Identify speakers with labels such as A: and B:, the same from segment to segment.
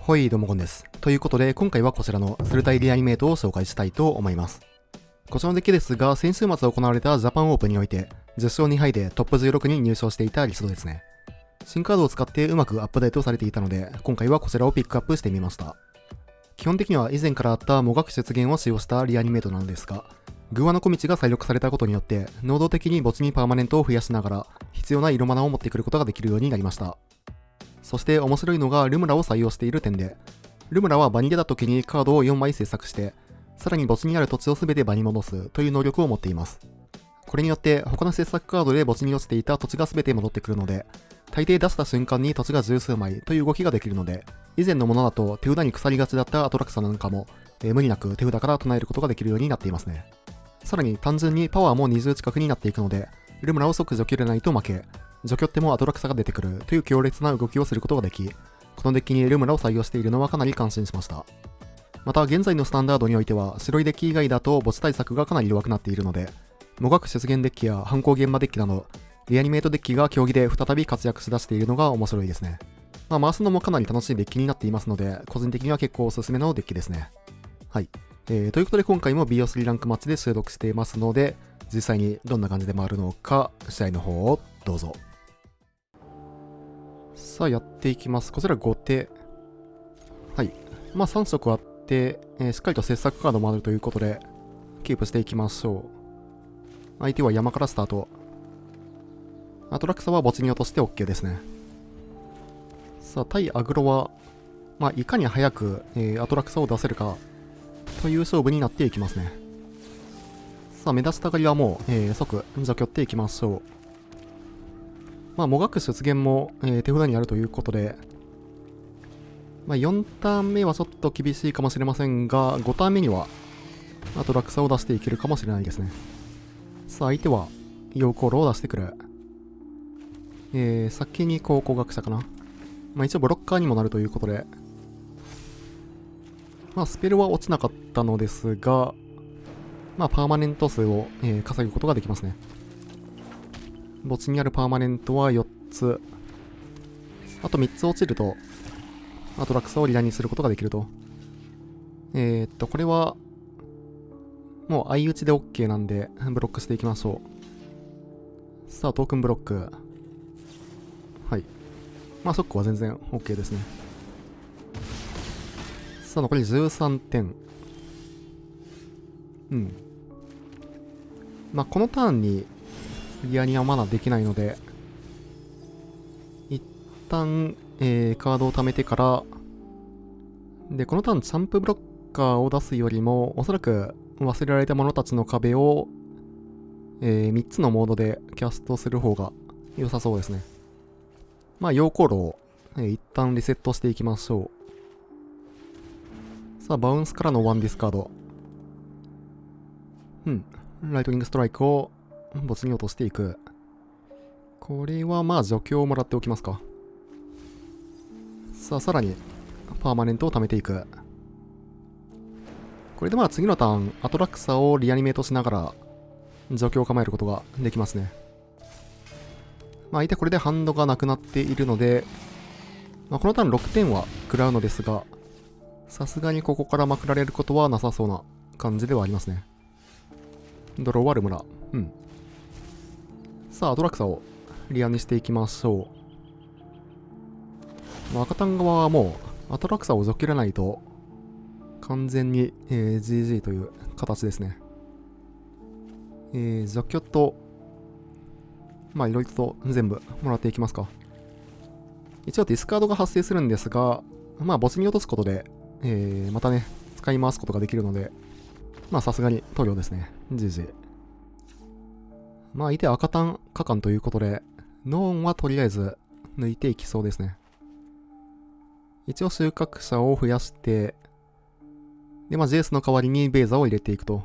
A: ほい、どうもこんです。ということで、今回はこちらのスルタイリアニメイトを紹介したいと思います。こちらのデッキですが、先週末行われたジャパンオープンにおいて、10勝2敗でトップ16に入賞していたリストですね。新カードを使ってうまくアップデートされていたので、今回はこちらをピックアップしてみました。基本的には以前からあったもがく出現を使用したリアニメイトなのですが、グアの小道が再録されたことによって、能動的に墓地にパーマネントを増やしながら、必要な色マナを持ってくることができるようになりました。そして面白いのがルムラを採用している点で、ルムラは場に出た時にカードを4枚制作して、さらに墓地にある土地を全て場に戻すという能力を持っています。これによって他の制作カードで墓地に落ちていた土地が全て戻ってくるので、大抵出した瞬間に土地が十数枚という動きができるので、以前のものだと手札に腐りがちだったアトラクサなんかも、無理なく手札から唱えることができるようになっていますね。さらに単純にパワーも20近くになっていくので、ルムラを即除去れないと負け、除去ってもアトラクサが出てくるという強烈な動きをすることができ、このデッキにルムラを採用しているのはかなり感心しました。また現在のスタンダードにおいては白いデッキ以外だと墓地対策がかなり弱くなっているので、もがく出現デッキや反抗現場デッキなどリアニメイトデッキが競技で再び活躍しだしているのが面白いですね。回すのもかなり楽しいデッキになっていますので、個人的には結構おすすめのデッキですね。はい。ということで今回も BO3 ランクマッチで収録していますので、実際にどんな感じで回るのか試合の方をどうぞ。さあやっていきます。こちら5手。はい。3色あって、しっかりと切削カードもあるということで、キープしていきましょう。相手は山からスタート。アトラクサは墓地に落として OK ですね。さあ、対アグロは、いかに早く、アトラクサを出せるかという勝負になっていきますね。さあ、目立ちたがりはもう、即除去っていきましょう。もがく出現も、手札にあるということで、4ターン目はちょっと厳しいかもしれませんが、5ターン目にはアトラクサを出していけるかもしれないですね。さあ、相手は陽光炉を出してくる。先に考古学者かな。一応ブロッカーにもなるということで、スペルは落ちなかったのですが、パーマネント数を、稼ぐことができますね。墓地にあるパーマネントは4つ。あと3つ落ちると、アトラクサをリラにすることができると。これは、もう相打ちで OK なんで、ブロックしていきましょう。さあ、トークンブロック。はい。速攻は全然 OK ですね。さあ、残り13点。このターンに、リアにはまだできないので、一旦、カードを貯めてから、で、このターン、チャンプブロッカーを出すよりも、おそらく忘れられた者たちの壁を、3つのモードでキャストする方が良さそうですね。陽光炉を、一旦リセットしていきましょう。さあ、バウンスからのワンディスカード。ライトニングストライクを墓地に落としていく。これは除去をもらっておきますか。さあ、さらにパーマネントを貯めていく。これで次のターン、アトラクサをリアニメートしながら除去を構えることができますね。相手これでハンドがなくなっているので、このターン6点は食らうのですが、さすがにここからまくられることはなさそうな感じではありますね。ドローはルムラ。さあ、アトラクサをリアにしていきましょう。赤単側はもう、アトラクサを除けらないと、完全に、GG という形ですね。除去と、いろいろと全部もらっていきますか。一応ディスカードが発生するんですが、墓地に落とすことで、またね、使い回すことができるので、さすがに塗料ですね。GG。相手赤単果敢ということで、ノーンはとりあえず抜いていきそうですね。一応収穫者を増やして、で、ジェイスの代わりにベーザを入れていくと。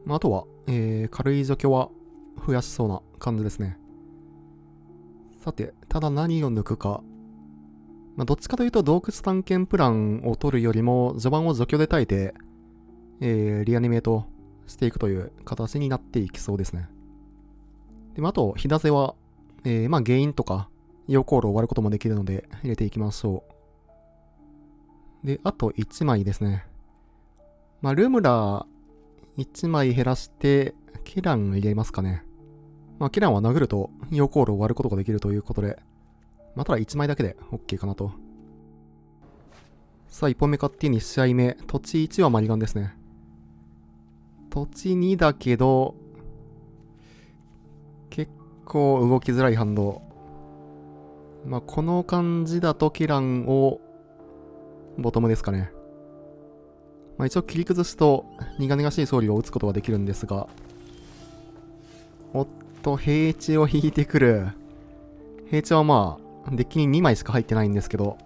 A: あとは、軽い除去は増やしそうな感じですね。さて、ただ何を抜くか。どっちかというと洞窟探検プランを取るよりも、序盤を除去で耐えて、リアニメートしていくという形になっていきそうですね。で、あと、火出せは、原因とか、陽光炉を割ることもできるので、入れていきましょで、あと1枚ですね。まあ、ルムラ1枚減らして、ケラン入れますかね。まあ、ケランは殴ると、溶鉱炉を割ることができるということで、まあ、ただ1枚だけで OK かなと。さあ、1本目勝手に2試合目。土地1はマリガンですね。土地2だけど、結構動きづらい反動。まあ、この感じだとケランをボトムですかね。まあ、一応切り崩すと苦々しい総理を打つことができるんですが、おっと、平地を引いてくる。平地はまあ、デッキに2枚しか入ってないんですけど、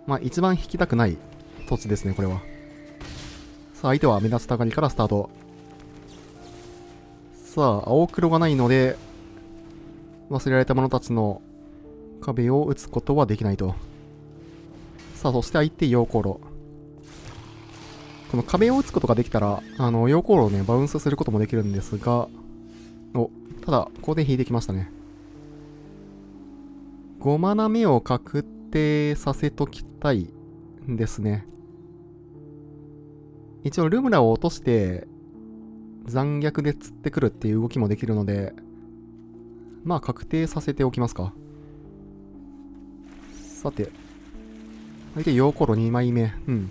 A: まあ一番引きたくない土地ですね、これは。さあ、相手は目立つたがりからスタート。さあ、青黒がないので、忘れられた者たちの壁を打つことはできないと。さあ、そして相手、溶鉱炉。この壁を打つことができたら、溶鉱炉をね、バウンスすることもできるんですが、ただ、ここで引いてきましたね。5マナ目を確定させときたいですね。一応、ルムラを落として、残虐で釣ってくるっていう動きもできるので、まあ、確定させておきますか。さて、相手、溶鉱炉2枚目。うん。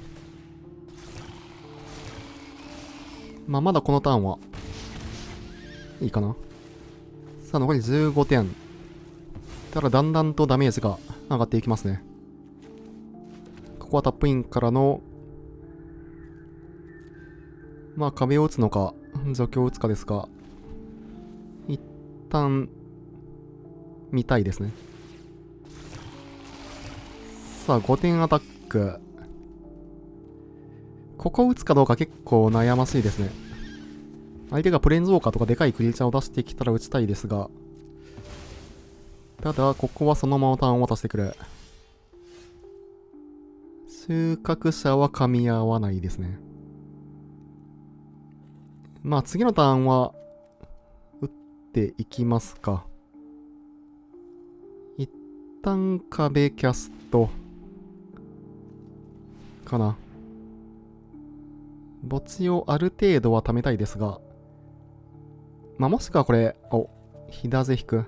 A: まあ、まだこのターンは、いいかな。さあ、残り15点。ただ、だんだんとダメージが上がっていきますね。ここはタップインからの、まあ、壁を打つのか、除去を打つかですが、一旦、見たいですね。さあ、5点アタック。ここを打つかどうか結構悩ましいですね。相手がプレーンズウォーカーとかでかいクリーチャーを出してきたら打ちたいですが、ただ、ここはそのままターンを渡してくる。収穫者は噛み合わないですね。まあ、次のターンは、打っていきますか。一旦壁キャスト。かな。墓地をある程度は貯めたいですが、まあ、もしくはこれ、ひだぜ引く。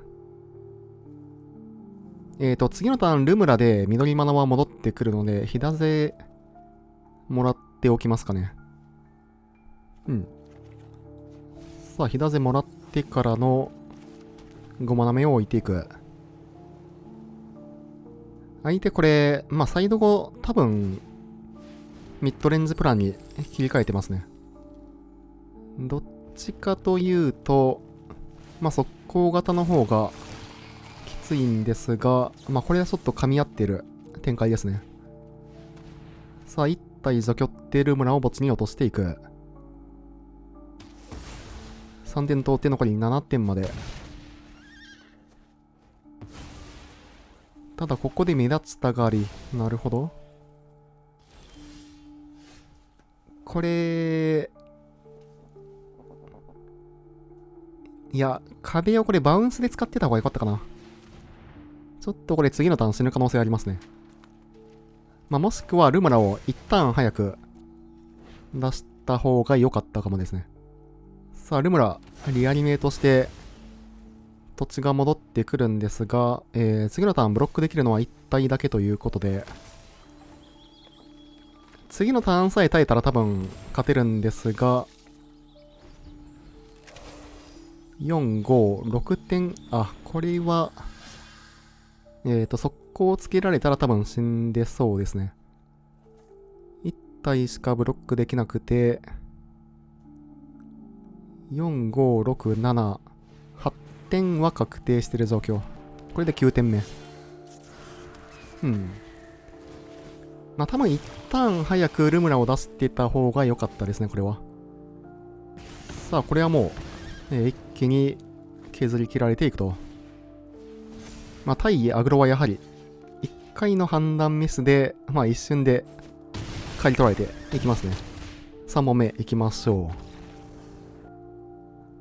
A: 次のターン、ルムラで緑マナは戻ってくるので、ひだぜもらっておきますかね。うん。さあ、ひだぜもらってからの5マナ目を置いていく。相手これ、まあ、サイド後、多分、ミッドレンジプランに切り替えてますね。どっちかというと、まあ、速攻型の方がきついんですが、まあ、これはちょっと噛み合ってる展開ですね。さあ、1体除去ってルムラを墓地に落としていく。3点通って残り7点まで。ただ、ここで目立つたがり。なるほど。これ、いや、壁をこれバウンスで使ってた方が良かったかな。ちょっとこれ次のターン死ぬ可能性ありますね。まあ、もしくはルムラを一旦早く出した方が良かったかもですね。さあ、ルムラ、リアニメートして、土地が戻ってくるんですが、次のターンブロックできるのは1体だけということで、次のターンさえ耐えたら多分勝てるんですが、4、5、6点、これは、速攻をつけられたら多分死んでそうですね。1体しかブロックできなくて、4、5、6、7、8点は確定してる状況。これで9点目。まあ多分一旦早くルムラを出してた方が良かったですね、これは。さあ、これはもう、一気に削り切られていくと。まあ対アグロはやはり、1回の判断ミスで、まあ一瞬で刈り取られていきますね。3問目いきましょう。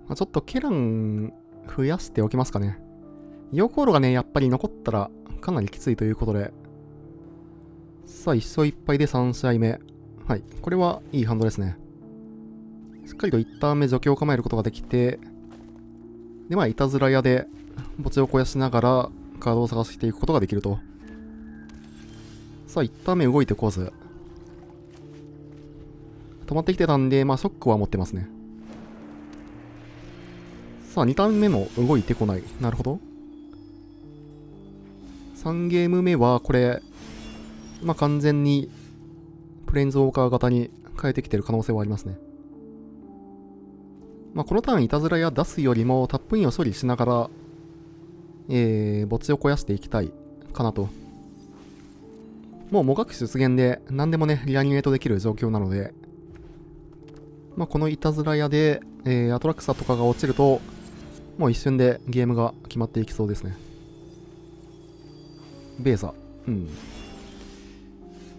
A: まあ、ちょっとケラン増やしておきますかね。溶鉱炉がね、やっぱり残ったらかなりきついということで、さあ、1勝1敗で3試合目。はい。これはいいハンドですね。しっかりと1ターン目除去を構えることができて、で、まあ、いたずら屋で墓地を肥やしながらカードを探していくことができると。さあ、1ターン目動いてこず。止まってきてたんで、まあ、ショックは持ってますね。さあ、2ターン目も動いてこない。なるほど。3ゲーム目は、これ、まあ、完全に、プレーンズウォーカー型に変えてきてる可能性はありますね。まあ、このターン、いたずらや出すよりも、タップインを処理しながら、墓地を肥やしていきたいかなと。もう、もがく出現で、何でもね、リアニメートできる状況なので、まあ、このいたずら屋で、アトラクサとかが落ちると、もう一瞬でゲームが決まっていきそうですね。ベーザ。うん。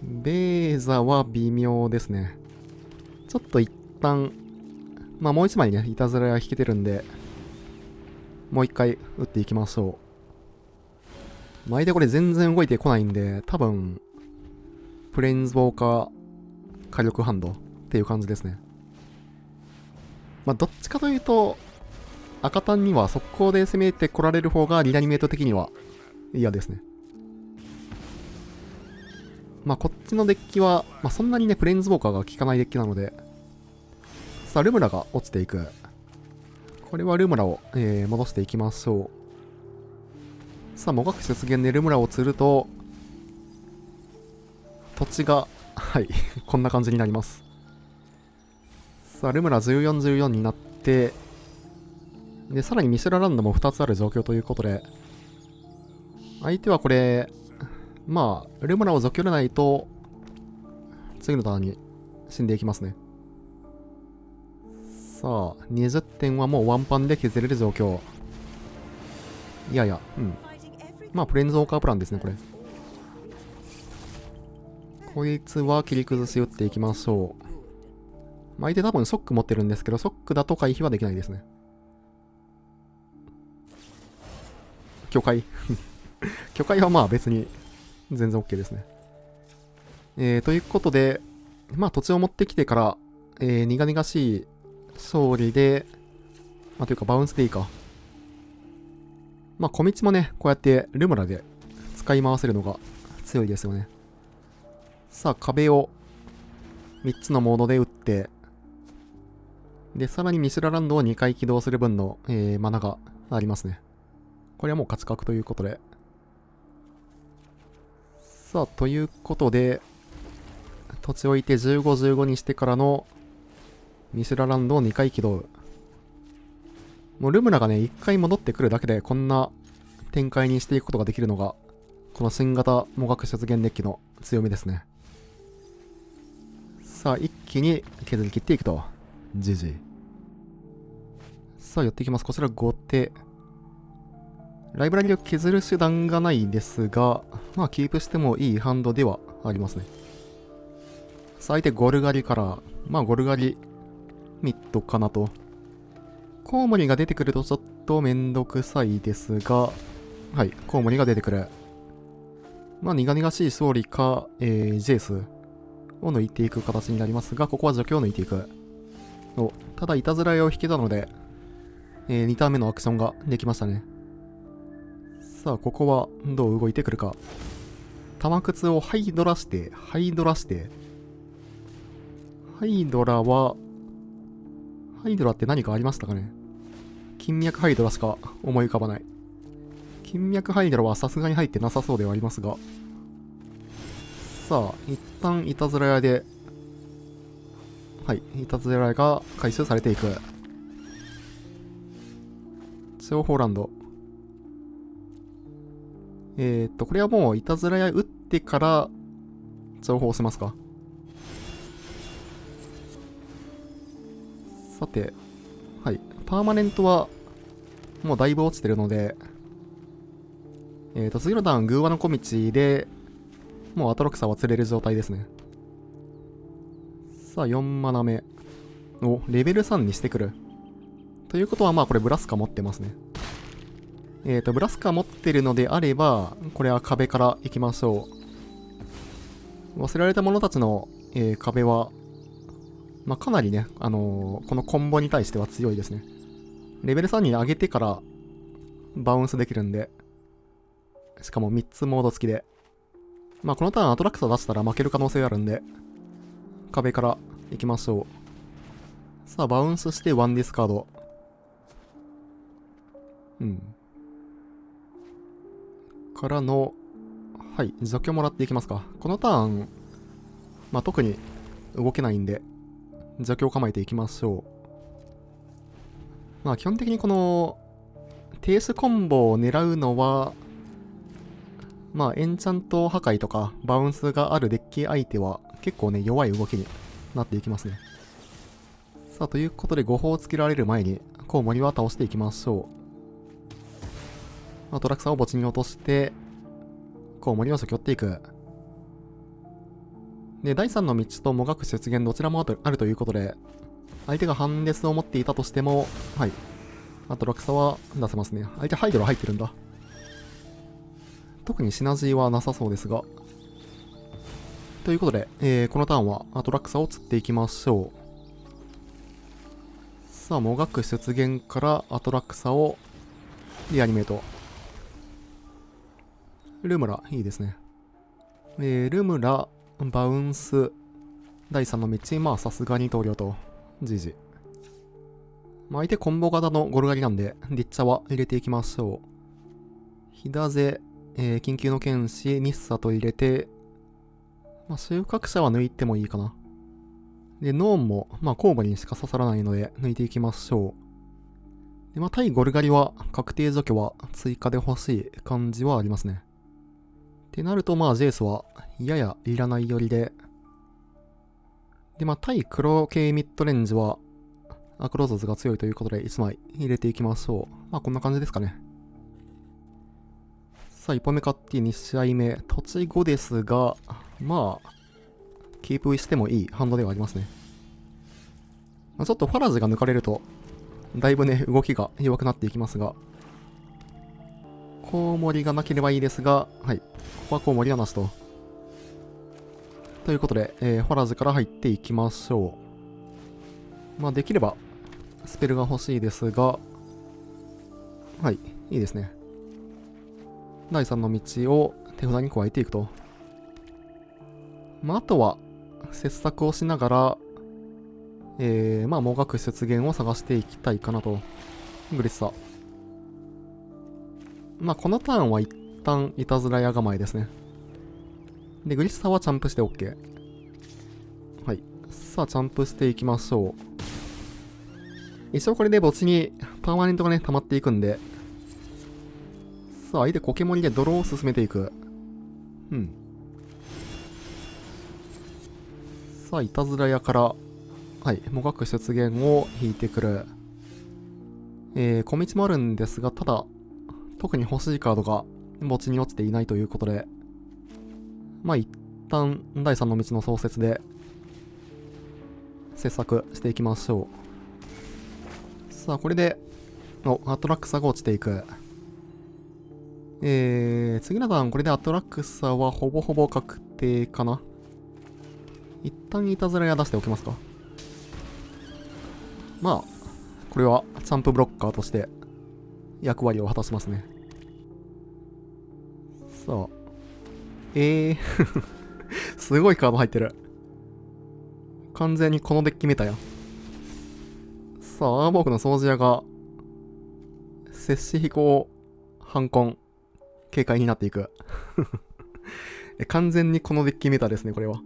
A: ベーザは微妙ですね。ちょっと一旦、まあもう一枚ね、いたずら屋引けてるんで、もう一回打っていきましょう。相手これ全然動いてこないんで、多分、プレインズウォーカー火力ハンドっていう感じですね。まあどっちかというと、赤単には速攻で攻めてこられる方がリアニメート的には嫌ですね。まあこっちのデッキは、まあそんなにね、プレインズウォーカーが効かないデッキなので、さあ、ルムラが落ちていく。これはルムラを、戻していきましょう。さあ、もがく出現でルムラを釣ると、土地が、はい、こんな感じになります。さあ、ルムラ14、14になって、で、さらにミシュラランドも2つある状況ということで、相手はこれ、まあ、ルムラを除去れないと、次のターンに死んでいきますね。さあ、20点はもうワンパンで削れる状況。いやいや、うん。まあ、プレインズウォーカープランですね、これ。こいつは切り崩し打っていきましょう。まあ、相手多分ショック持ってるんですけど、ショックだと回避はできないですね。巨海。巨海はまあ別に全然 OK ですね。ということで、まあ土地を持ってきてから、苦々しい勝利で、まあというかバウンスでいいか。まあ小道もね、こうやってルムラで使い回せるのが強いですよね。さあ壁を3つのモードで打って、で、さらにミシュラランドを2回起動する分の、マナがありますね。これはもう勝ち確ということで。さあ、ということで、土地を置いて15、15にしてからのミシュラランドを2回起動。もうルムラがね、1回戻ってくるだけでこんな展開にしていくことができるのが、この新型もがく出現デッキの強みですね。さあ、一気に削り切っていくと。GG。さあ、寄っていきます。こちら後手。ライブラリを削る手段がないですが、まあ、キープしてもいいハンドではありますね。さあ、相手ゴルガリから、まあ、ゴルガリ、ミッドかなと。コウモリが出てくるとちょっとめんどくさいですが、はい、コウモリが出てくる。まあ、苦々しい勝利か、ジェイスを抜いていく形になりますが、ここは除去を抜いていく。ただ、いたずら屋を引けたので、2ターン目のアクションができましたね。さあ、ここはどう動いてくるか。玉靴をハイドラして、ハイドラって何かありましたかね。金脈ハイドラしか思い浮かばない。金脈ハイドラはさすがに入ってなさそうではありますが。さあ、一旦いたずら屋で、はい、いたずら屋が回収されていく。情報ランド。これはもういたずら屋打ってから情報をしますか。さて、はい。パーマネントはもうだいぶ落ちてるので、次のターン、グーワの小道で、もうアトロクサは釣れる状態ですね。さあ、4マナ目。レベル3にしてくる。ということは、まあこれブラスカ持ってますね。ブラスカ持ってるのであれば、これは壁から行きましょ忘れられた者たちの、壁は、まあ、かなりね、このコンボに対しては強いですね。レベル3に上げてからバウンスできるんで、しかも3つモード付きで、まあこのターンアトラクサ出したら負ける可能性あるんで、壁から行きましょう。さあ、バウンスして1ディスカード。からの、はい、除去もらっていきますか。このターン、まあ特に動けないんで、除去を構えていきましょう。まあ基本的にこの、停止コンボを狙うのは、まあエンチャント破壊とかバウンスがあるデッキ相手は結構ね、弱い動きになっていきますね。さあ、ということで5砲つけられる前に、コウモリは倒していきましょう。アトラクサーを墓地に落として、コウモリを除去っていく。で、第3の道ともがく雪原どちらもあるということで、相手がハンデスを持っていたとしても、はい。アトラクサは出せますね。相手ハイドラ入ってるんだ。特にシナジーはなさそうですが。ということで、このターンはアトラクサを釣っていきましょう。さあ、もがく雪原からアトラクサをリアニメート。ルムラ、いいですね。ルムラ、バウンス、第3の道、まあさすがに投了と、じじ。まあ、相手コンボ型のゴルガリなんで、リッチャは入れていきましょう。ヒダゼ、緊急の剣士、ニッサと入れて、まあ、収穫者は抜いてもいいかな。で、ノーンも、まあ、コウモリにしか刺さらないので、抜いていきましょう。で、まあ、対ゴルガリは、確定除去は追加で欲しい感じはありますね。ってなると、まあ、ジェイスは、ややいらない寄りで、で、まあ、対黒系ミッドレンジは、アクローズが強いということで、1枚入れていきましょう。まあ、こんな感じですかね。さあ、一歩目勝って2試合目、土地5ですが、まあ、キープしてもいいハンドではありますね。まあ、ちょっとファラジが抜かれると、だいぶね、動きが弱くなっていきますが、コウモリがなければいいですが、はい。ここはコウモリはなしと。ということで、ファラジから入っていきましょう。まあ、できれば、スペルが欲しいですが、はい、いいですね。第3の道を手札に加えていくと。まあ、あとは、切削をしながら、まあ、もがく雪原を探していきたいかなと。グリッサ。まあ、このターンは一旦いたずら屋構えですね。で、グリッサはチャンプして OK。はい。さあ、チャンプしていきましょう。一応これで墓地にパーマネントがね、溜まっていくんで、さあ、相手コケモリでドローを進めていく。さあ、いたずら屋から、はい、もがく雪原を引いてくる。小道もあるんですが、ただ、特に欲しいカードが墓地に落ちていないということで、まあ一旦第3の道の創設で、切削していきましょう。さあ、これで、アトラクサが落ちていく。次のターン、これでアトラクサはほぼほぼ確定かな。一旦いたずら屋出しておきますか。まあ、これはチャンプブロッカーとして役割を果たしますね。さあ。すごいカード入ってる。完全にこのデッキメタや。さあ、アーボークの掃除屋が、接し飛行、反コン、警戒になっていく。完全にこのデッキメタですね、これは。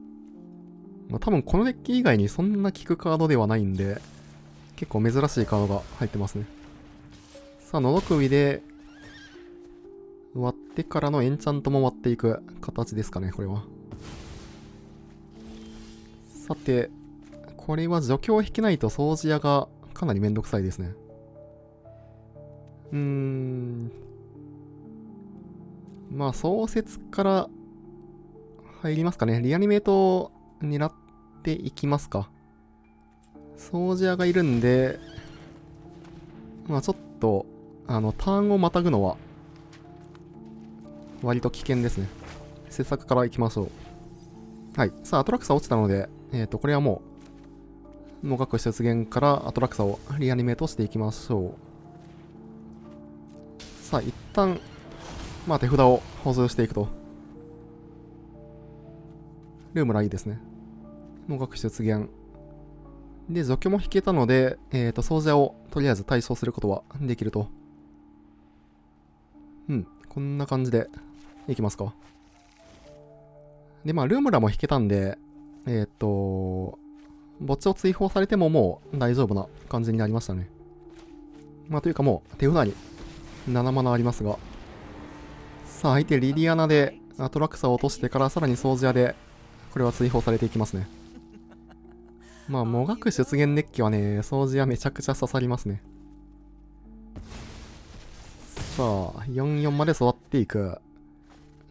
A: まあ、多分このデッキ以外にそんな効くカードではないんで、結構珍しいカードが入ってますね。さあ、のど首で、割ってからのエンチャントも割っていく形ですかね、これは。さて、これは除去を引けないと掃除屋がかなりめんどくさいですね。まあ、創設から入りますかね。リアニメートを狙っていきますか。掃除屋がいるんで、まあちょっと、ターンをまたぐのは、割と危険ですね。切削から行きましょう。はい。さあ、アトラクサ落ちたので、これはもう、もがく出現からアトラクサをリアニメートしていきましょう。さあ、一旦、まあ手札を補充していくと。ルームラいいですね。もがく出現。で、除去も引けたので、掃除をとりあえず対処することはできると。こんな感じでいきますか。で、まあ、ルームラも引けたんで、墓地を追放されてももう大丈夫な感じになりましたね。まあ、というかもう手札に7マナありますが。さあ、相手リリアナでアトラクサを落としてからさらに掃除屋で、これは追放されていきますね。まあ、もがく出現デッキはね、掃除屋めちゃくちゃ刺さりますね。さあ、44まで育っていく。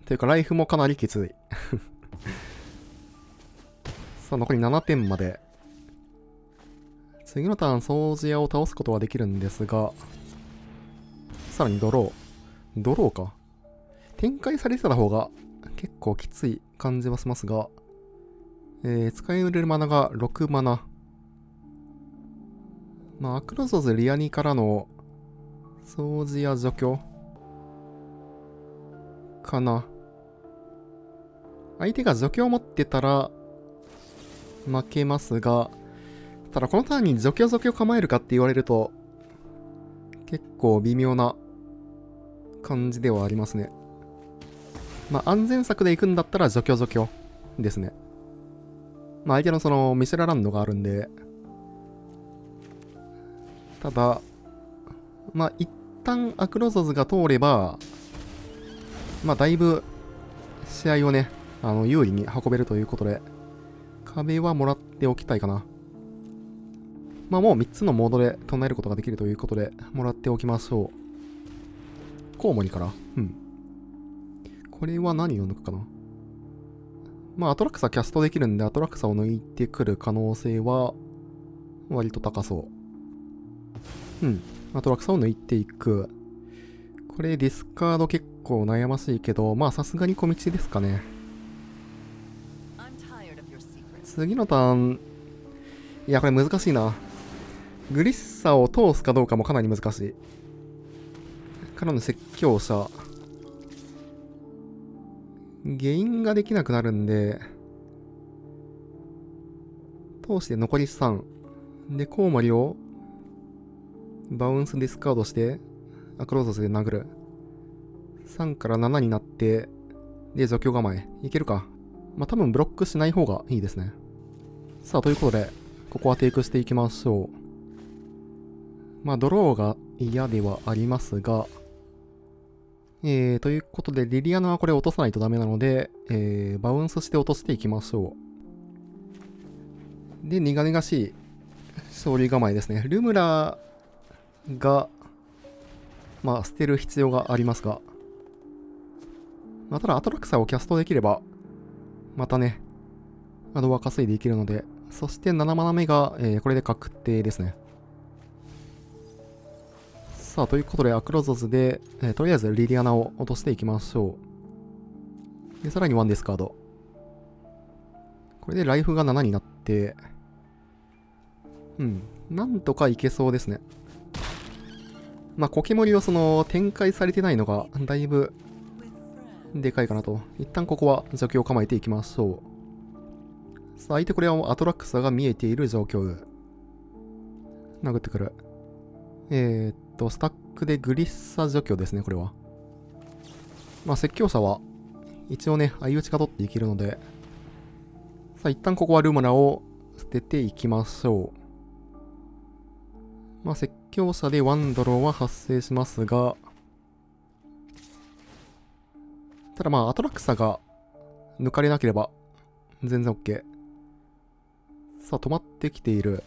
A: というか、ライフもかなりきつい。さあ、残り7点まで。次のターン、掃除屋を倒すことはできるんですが、さらにドロー。ドローか。展開されてた方が結構きつい感じはしますが、使い売れるマナが6マナ。まあ、アクロゾズリアニからの掃除や除去かな。相手が除去を持ってたら負けますが、ただこのターンに除去構えるかって言われると結構微妙な感じではありますね。まあ安全策で行くんだったら除去ですね。まあ相手のそのミシェラランドがあるんで、ただ、まあ一旦アクロゾズが通れば、まあだいぶ試合をね、有利に運べるということで、壁はもらっておきたいかな。まあもう3つのモードで唱えることができるということで、もらっておきましょう。コウモリから。これは何を抜くかな。まあアトラクサキャストできるんで、アトラクサを抜いてくる可能性は、割と高そう。アトラクサを抜いていく。これディスカード結構悩ましいけど、まあさすがに小道ですかね。次のターン、いやこれ難しいな。グリッサを通すかどうかもかなり難しい。からの説教者。ゲインができなくなるんで、通して残り3。で、コウモリをバウンスディスカードして、アクロゾスで殴る。3から7になって、で、除去構え。いけるか。まあ、多分ブロックしない方がいいですね。さあ、ということで、ここはテイクしていきましょう。まあ、ドローが嫌ではありますが、ということで、リリアナはこれ落とさないとダメなので、バウンスして落としていきましょう。で、苦々しい勝利構えですね。ルムラが、まあ、捨てる必要がありますが、まあ、ただアトラクサをキャストできれば、またね、アドは稼いでいけるので、そして7マナ目が、これで確定ですね。さあ、ということで、アクロゾズで、とりあえずリリアナを落としていきましょう。で、さらに1ディスカード。これでライフが7になって、なんとかいけそうですね。まあ、コケモリはその、展開されてないのが、だいぶ、でかいかなと。一旦ここは除去を構えていきましょう。さあ、相手これはアトラクサが見えている状況。殴ってくる。スタックでグリッサ除去ですね、これは。まあ、説教者は、一応ね、相打ちが取っていけるので、さあ、一旦ここはルムナを捨てていきましょう。まあ、説教者でワンドローは発生しますが、ただまあ、アトラクサが抜かれなければ、全然 OK。さあ、止まってきている。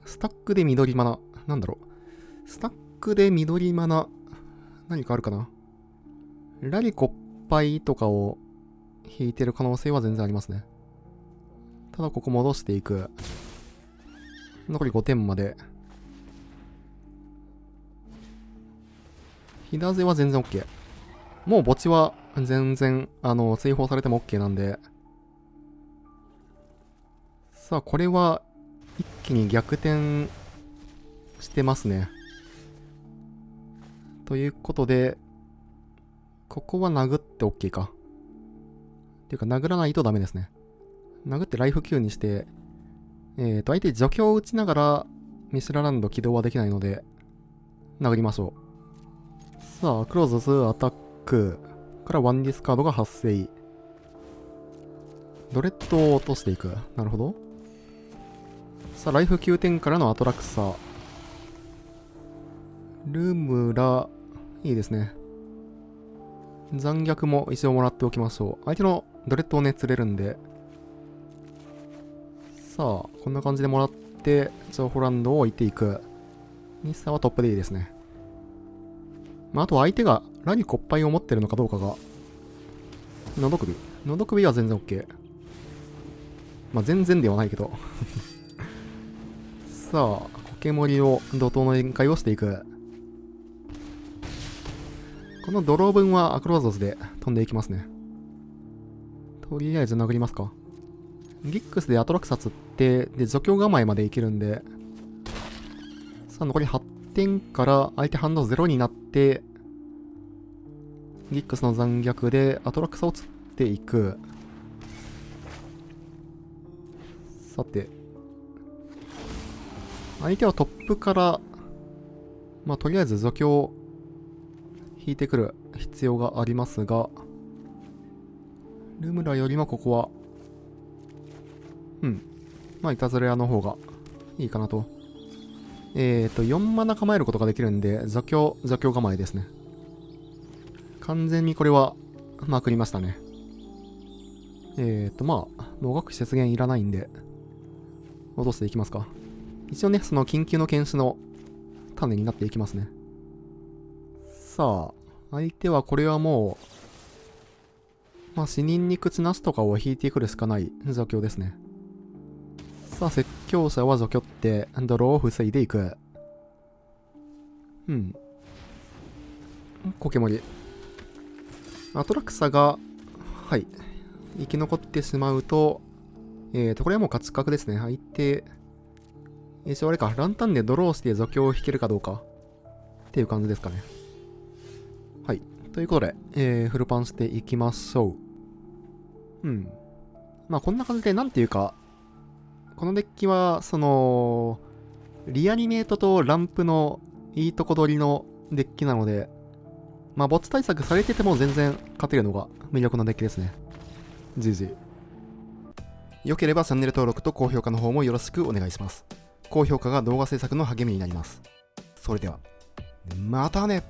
A: スタックで緑マナ。なんだろう。スタックで緑マナ。何かあるかな。ラリコッパイとかを引いてる可能性は全然ありますね。ただここ戻していく。残り5点まで。ヒダゼは全然 OK。もう墓地は全然、追放されても OK なんで、さあ、これは一気に逆転してますね。ということで、ここは殴って OK か。っていうか、殴らないとダメですね。殴ってライフ9にして、相手除去を打ちながら、ミスラランド起動はできないので、殴りましょう。さあ、クローズズアタックからワンディスカードが発生。ドレッドを落としていく。なるほど。さあ、ライフ9点からのアトラクサ。ルムラ、いいですね。残虐も一応もらっておきましょう。相手のドレッドをね、釣れるんで。さあ、こんな感じでもらって、情報ランドを置いていく。日産はトップでいいですね。まあ、あと相手がラニコッパイを持ってるのかどうかが。のど首。のど首は全然 OK。まあ、全然ではないけど。さあ、苔森を怒涛の宴会をしていく。このドロー分はアクローゾスで飛んでいきますね。とりあえず殴りますか。ギックスでアトラクサ釣って、で、除去構えまでいけるんで、さあ、残り8点から相手ハンド0になって、ギックスの残虐でアトラクサを釣っていく。さて、相手はトップから、まあ、とりあえず除去を引いてくる必要がありますが、ルムラよりもここは、まあ、いたずら屋の方がいいかなと。4マナ構えることができるんで、除去構えですね。完全にこれは、まくりましたね。まあ、能楽出現いらないんで、落としていきますか。一応ね、その緊急の検視の種になっていきますね。さあ、相手はこれはもう、まあ、死人に口なしとかを引いてくるしかない状況ですね。さあ、説教者は除去って、ドローを防いでいく。コケモリ。アトラクサが、はい、生き残ってしまうと、これはもう勝ち確ですね。相手、一応あれか、ランタンでドローして除去を引けるかどうかっていう感じですかね。はい。ということで、フルパンしていきましょう。まあこんな感じで、なんていうか、このデッキは、リアニメートとランプのいいとこ取りのデッキなので、まあボツ対策されてても全然勝てるのが魅力のデッキですね。GG。良ければチャンネル登録と高評価の方もよろしくお願いします。高評価が動画制作の励みになります。それでは、またね。